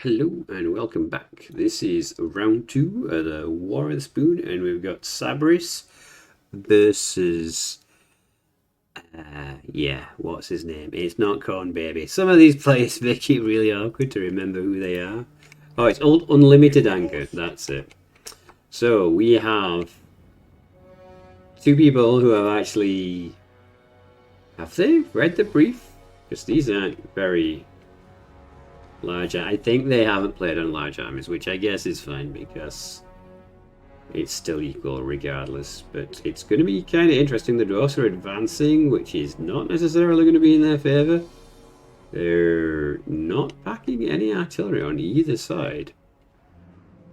Hello and welcome back. This is round 2 of the War of the Spoon, and we've got Sabris versus what's his name? It's not Corn Baby. Some of these players make it really awkward to remember who they are. Oh, it's Old Unlimited Anger. That's it. So we have two people who have they read the brief? Because these aren't very large. I think they haven't played on large armies, which I guess is fine because it's still equal regardless. But it's going to be kind of interesting. The dwarfs are advancing, which is not necessarily going to be in their favour. They're not packing any artillery on either side.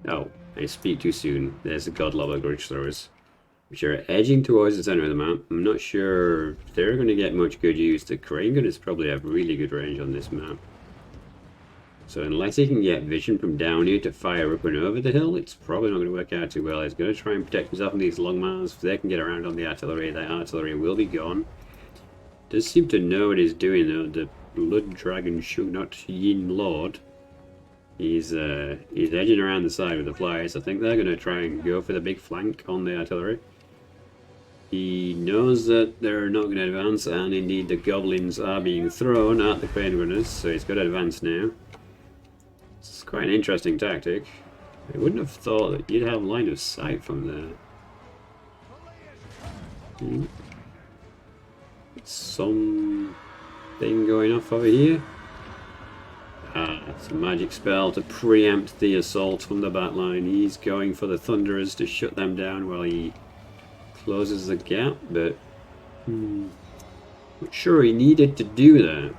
Oh, I speak too soon. There's the God-level grudge throwers, which are edging towards the centre of the map. I'm not sure if they're going to get much good use. The crane gunners probably have really good range on this map. So unless he can get vision from down here to fire up and over the hill, it's probably not going to work out too well. He's going to try and protect himself from these long mars. If they can get around on the artillery, that artillery will be gone. Does seem to know what he's doing though. The Blood Dragon Shugnut Yin Lord. He's edging around the side with the flyers. I think they're going to try and go for the big flank on the artillery. He knows that they're not going to advance, and indeed the goblins are being thrown at the crane runners, so he's got to advance now. It's quite an interesting tactic. I wouldn't have thought that you'd have line of sight from there. Something going off over here. It's a magic spell to preempt the assault from the back line. He's going for the Thunderers to shut them down while he closes the gap, but not sure he needed to do that.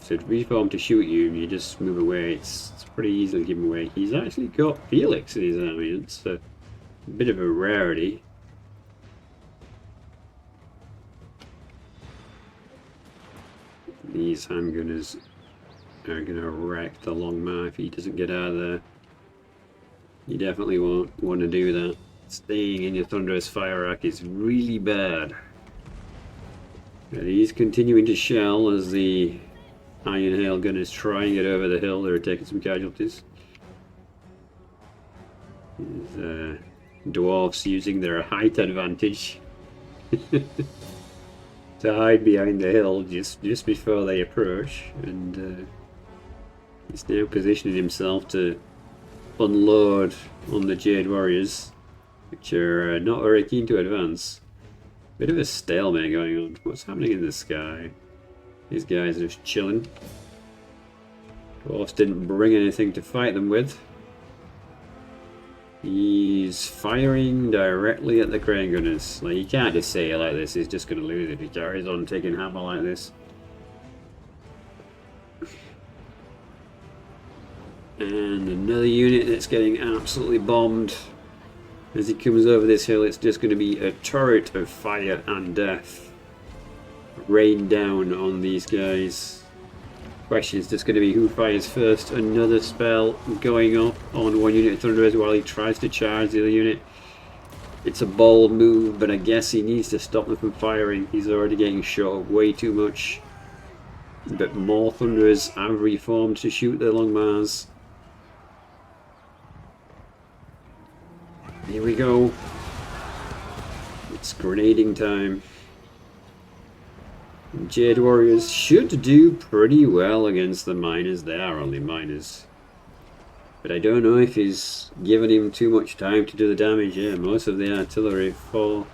So to reform to shoot you, you just move away. It's pretty easy to give him away. He's actually got Felix in his army. It's a bit of a rarity. These handgunners are going to wreck the long mar if he doesn't get out of there. You definitely won't want to do that. Staying in your Thunderous fire rack is really bad. And he's continuing to shell as the Iron Hail gunners try and get over the hill. They're taking some casualties. Dwarfs using their height advantage to hide behind the hill just before they approach, and he's now positioning himself to unload on the Jade Warriors, which are not very keen to advance. Bit of a stalemate going on. What's happening in the sky? These guys are just chilling. Dwarfs didn't bring anything to fight them with. He's firing directly at the crane gunners. Like, you can't just say it like this, he's just going to lose if he carries on taking hammer like this. And another unit that's getting absolutely bombed. As he comes over this hill, it's just going to be a turret of fire and death rain down on these guys. Question is just going to be who fires first. Another spell going off on one unit of Thunderers while he tries to charge the other unit. It's a bold move, but I guess he needs to stop them from firing. He's already getting shot way too much. But more Thunderers have reformed to shoot the long mars. Here we go. It's grenading time. Jade Warriors should do pretty well against the miners. They are only miners. But I don't know if he's given him too much time to do the damage. Yeah, most of the artillery for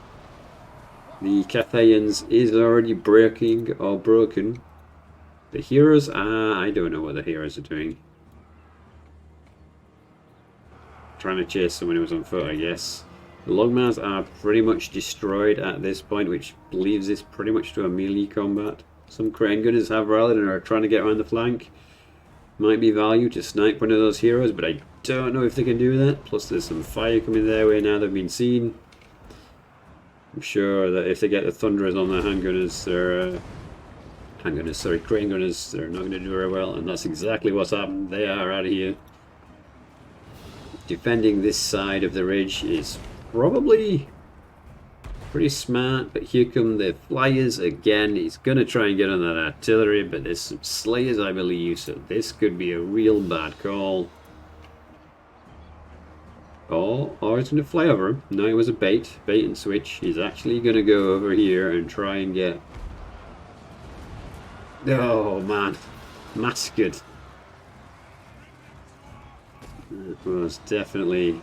the Cathayans is already breaking or broken. The heroes are... I don't know what the heroes are doing. Trying to chase someone who was on foot, I guess. The Longmars are pretty much destroyed at this point, which leaves this pretty much to a melee combat. Some crane gunners have rallied and are trying to get around the flank. Might be value to snipe one of those heroes, but I don't know if they can do that. Plus there's some fire coming their way now they've been seen. I'm sure that if they get the Thunderers on their handgunners, crane gunners, they're not going to do very well, and that's exactly what's happened. They are out of here. Defending this side of the ridge is probably Pretty smart, but here come the flyers again. He's going to try and get on that artillery, but there's some slayers, I believe, so this could be a real bad call. Or he's going to fly over him. No, it was a bait and switch. He's actually going to go over here and try and get... Oh, man. Massacred. That was definitely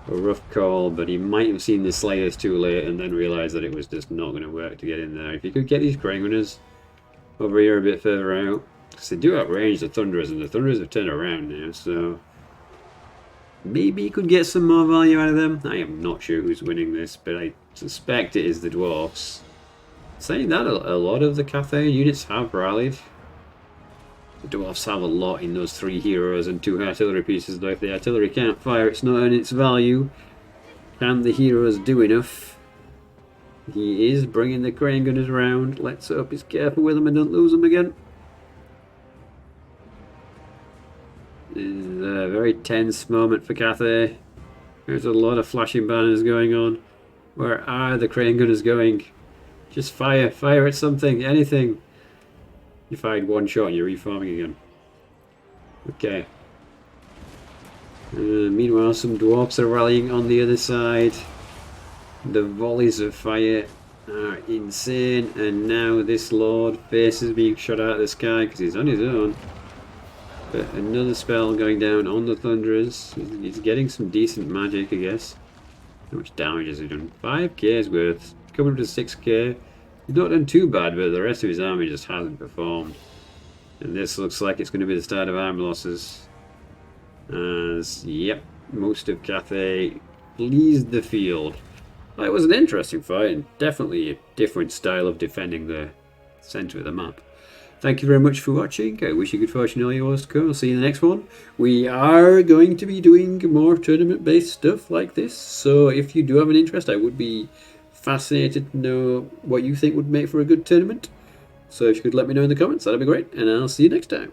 a rough call, but he might have seen the slayers too late and then realised that it was just not going to work to get in there. If he could get these crane gunners over here a bit further out, because they do outrange the Thunderers, and the Thunderers have turned around now, so maybe he could get some more value out of them. I am not sure who's winning this, but I suspect it is the Dwarfs. Saying that, a lot of the Cathay units have rallied. The Dwarfs have a lot in those 3 heroes and 2 artillery pieces, though if the artillery can't fire, it's not earning its value. Can the heroes do enough? He is bringing the crane gunners around. Let's hope he's careful with them and don't lose them again. This is a very tense moment for Cathay. There's a lot of flashing banners going on. Where are the crane gunners going? Just fire at something, anything. You fired 1 shot and you're reforming again. Okay. Meanwhile, some dwarfs are rallying on the other side. The volleys of fire are insane, and now this lord faces being shot out of the sky because he's on his own. But another spell going down on the Thunderers. He's getting some decent magic, I guess. How much damage has he done? 5k's worth. Coming up to 6k. He's not done too bad, but the rest of his army just hasn't performed. And this looks like it's going to be the start of arm losses. As, yep, most of Cathay flees the field. Well, it was an interesting fight, and definitely a different style of defending the centre of the map. Thank you very much for watching. I wish you good fortune all yours to come. I'll see you in the next one. We are going to be doing more tournament-based stuff like this, so if you do have an interest, I would be fascinated to know what you think would make for a good tournament. So if you could let me know in the comments, that'd be great, and I'll see you next time.